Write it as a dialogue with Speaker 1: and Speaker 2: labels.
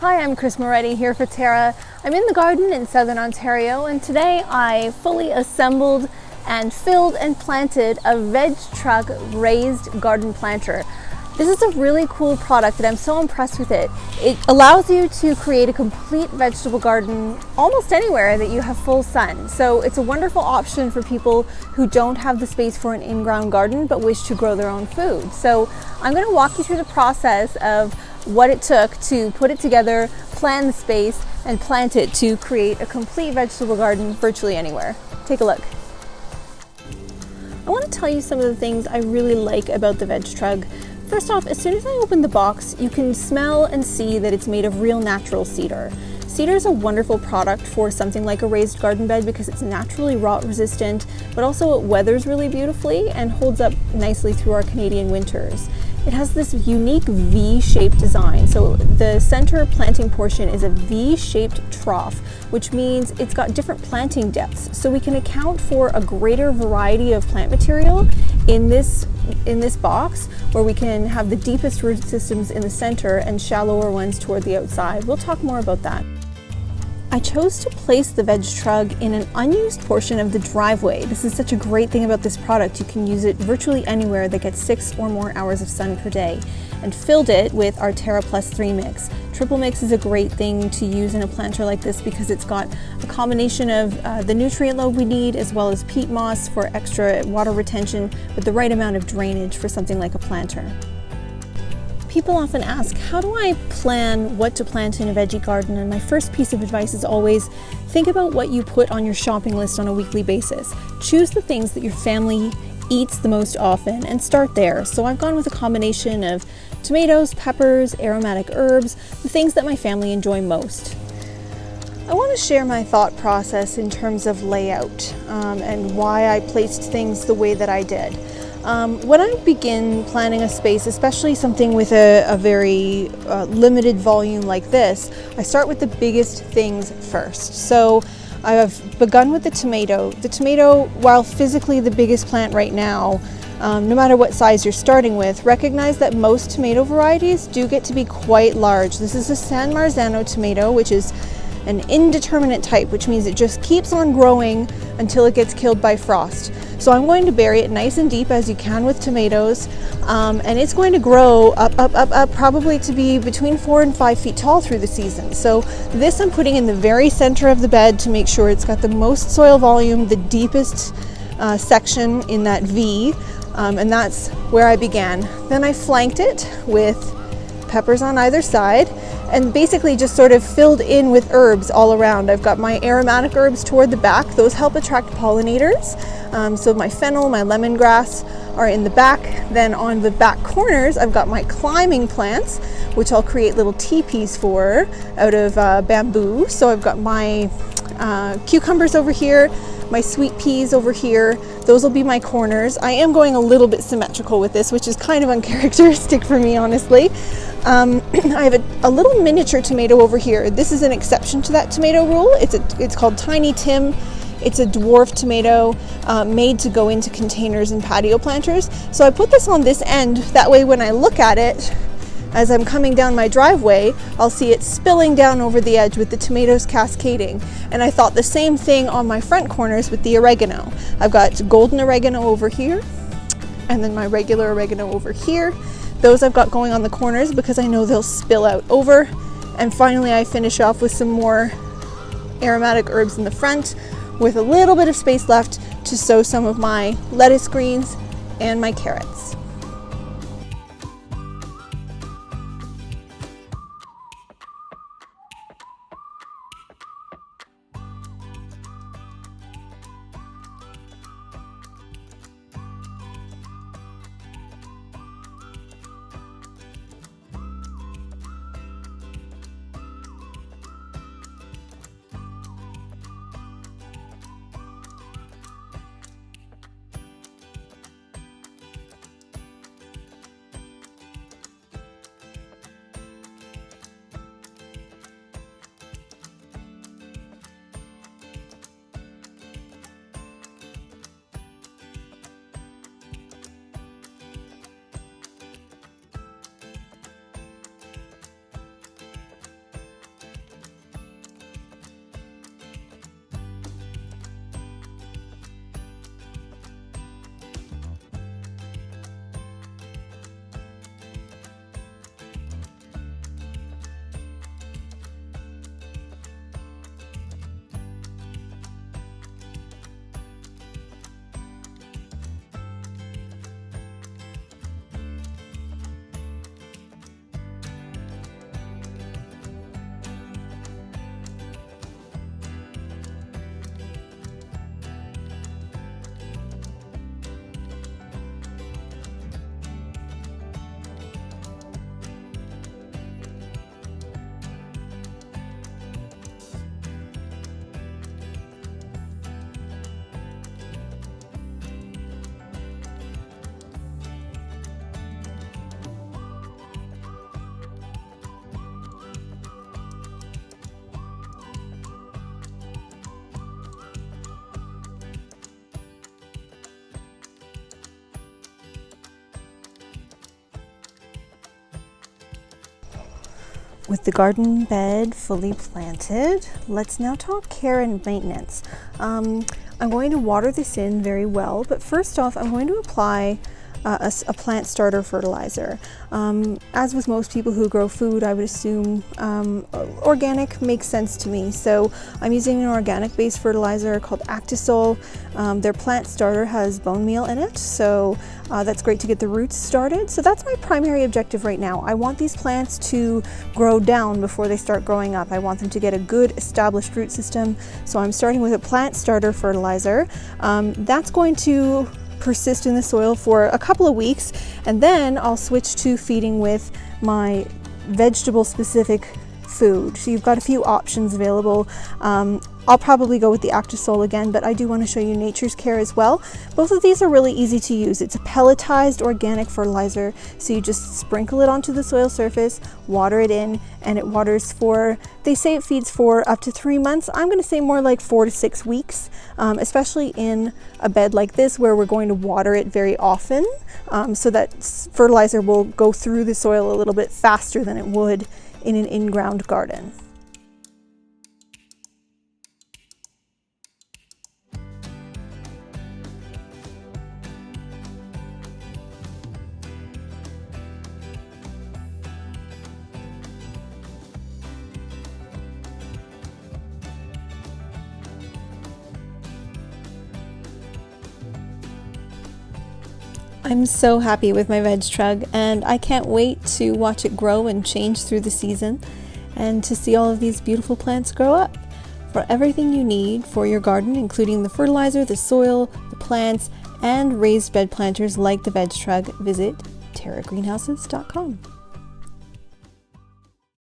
Speaker 1: Hi, I'm Kris Morettie here for TERRA. I'm in the garden in southern Ontario, and today I fully assembled and filled and planted a Veg Trug raised garden planter. This is a really cool product and I'm so impressed with it. It allows you to create a complete vegetable garden almost anywhere that you have full sun. So it's a wonderful option for people who don't have the space for an in-ground garden but wish to grow their own food. So I'm going to walk you through the process of what it took to put it together, plan the space, and plant it to create a complete vegetable garden virtually anywhere. Take a look. I want to tell you some of the things I really like about the Veg Trug. First off, as soon as I open the box, you can smell and see that it's made of real natural cedar. Cedar is a wonderful product for something like a raised garden bed because it's naturally rot resistant, but also it weathers really beautifully and holds up nicely through our Canadian winters. It has this unique V-shaped design. So the center planting portion is a V-shaped trough, which means it's got different planting depths. So we can account for a greater variety of plant material in this box, where we can have the deepest root systems in the center and shallower ones toward the outside. We'll talk more about that. I chose to place the Veg Trug in an unused portion of the driveway. This is such a great thing about this product. You can use it virtually anywhere that gets 6 or more hours of sun per day, and filled it with our TERRA +3 mix. Triple mix is a great thing to use in a planter like this because it's got a combination of the nutrient load we need, as well as peat moss for extra water retention with the right amount of drainage for something like a planter. People often ask, how do I plan what to plant in a veggie garden? And my first piece of advice is always think about what you put on your shopping list on a weekly basis. Choose the things that your family eats the most often and start there. So I've gone with a combination of tomatoes, peppers, aromatic herbs, the things that my family enjoy most. I want to share my thought process in terms of layout and why I placed things the way that I did. When I begin planning a space, especially something with a very limited volume like this, I start with the biggest things first. So I have begun with the tomato. The tomato, while physically the biggest plant right now, no matter what size you're starting with, recognize that most tomato varieties do get to be quite large. This is a San Marzano tomato, which is an indeterminate type, which means it just keeps on growing until it gets killed by frost. So I'm going to bury it nice and deep as you can with tomatoes, and it's going to grow up, probably to be between 4 and 5 feet tall through the season. So this I'm putting in the very center of the bed to make sure it's got the most soil volume, the deepest section in that V, and that's where I began. Then I flanked it with peppers on either side, and basically just sort of filled in with herbs all around. I've got my aromatic herbs toward the back. Those help attract pollinators. So my fennel, my lemongrass are in the back. Then on the back corners, I've got my climbing plants, which I'll create little teepees for out of bamboo. So I've got my cucumbers over here, my sweet peas over here. Those will be my corners. I am going a little bit symmetrical with this, which is kind of uncharacteristic for me, honestly. I have a little miniature tomato over here. This is an exception to that tomato rule. It's called Tiny Tim. It's a dwarf tomato made to go into containers and patio planters. So I put this on this end. That way when I look at it, as I'm coming down my driveway, I'll see it spilling down over the edge with the tomatoes cascading. And I thought the same thing on my front corners with the oregano. I've got golden oregano over here, and then my regular oregano over here. Those I've got going on the corners because I know they'll spill out over. And finally I finish off with some more aromatic herbs in the front with a little bit of space left to sow some of my lettuce greens and my carrots. With the garden bed fully planted, let's now talk care and maintenance. I'm going to water this in very well, but first off, I'm going to apply a plant starter fertilizer. As with most people who grow food, I would assume organic makes sense to me. So I'm using an organic based fertilizer called Actisol. Their plant starter has bone meal in it, so that's great to get the roots started. So that's my primary objective right now. I want these plants to grow down before they start growing up. I want them to get a good established root system. So I'm starting with a plant starter fertilizer. That's going to persist in the soil for a couple of weeks, and then I'll switch to feeding with my vegetable specific food. So you've got a few options available. I'll probably go with the Actisol again, but I do want to show you Nature's Care as well. Both of these are really easy to use. It's a pelletized organic fertilizer, so you just sprinkle it onto the soil surface, water it in, and it waters for, they say it feeds for up to 3 months. I'm going to say more like 4 to 6 weeks, especially in a bed like this where we're going to water it very often, so that fertilizer will go through the soil a little bit faster than it would in an in-ground garden. I'm so happy with my Veg Trug, and I can't wait to watch it grow and change through the season and to see all of these beautiful plants grow up. For everything you need for your garden, including the fertilizer, the soil, the plants, and raised bed planters like the Veg Trug, visit TERRAgreenhouses.com.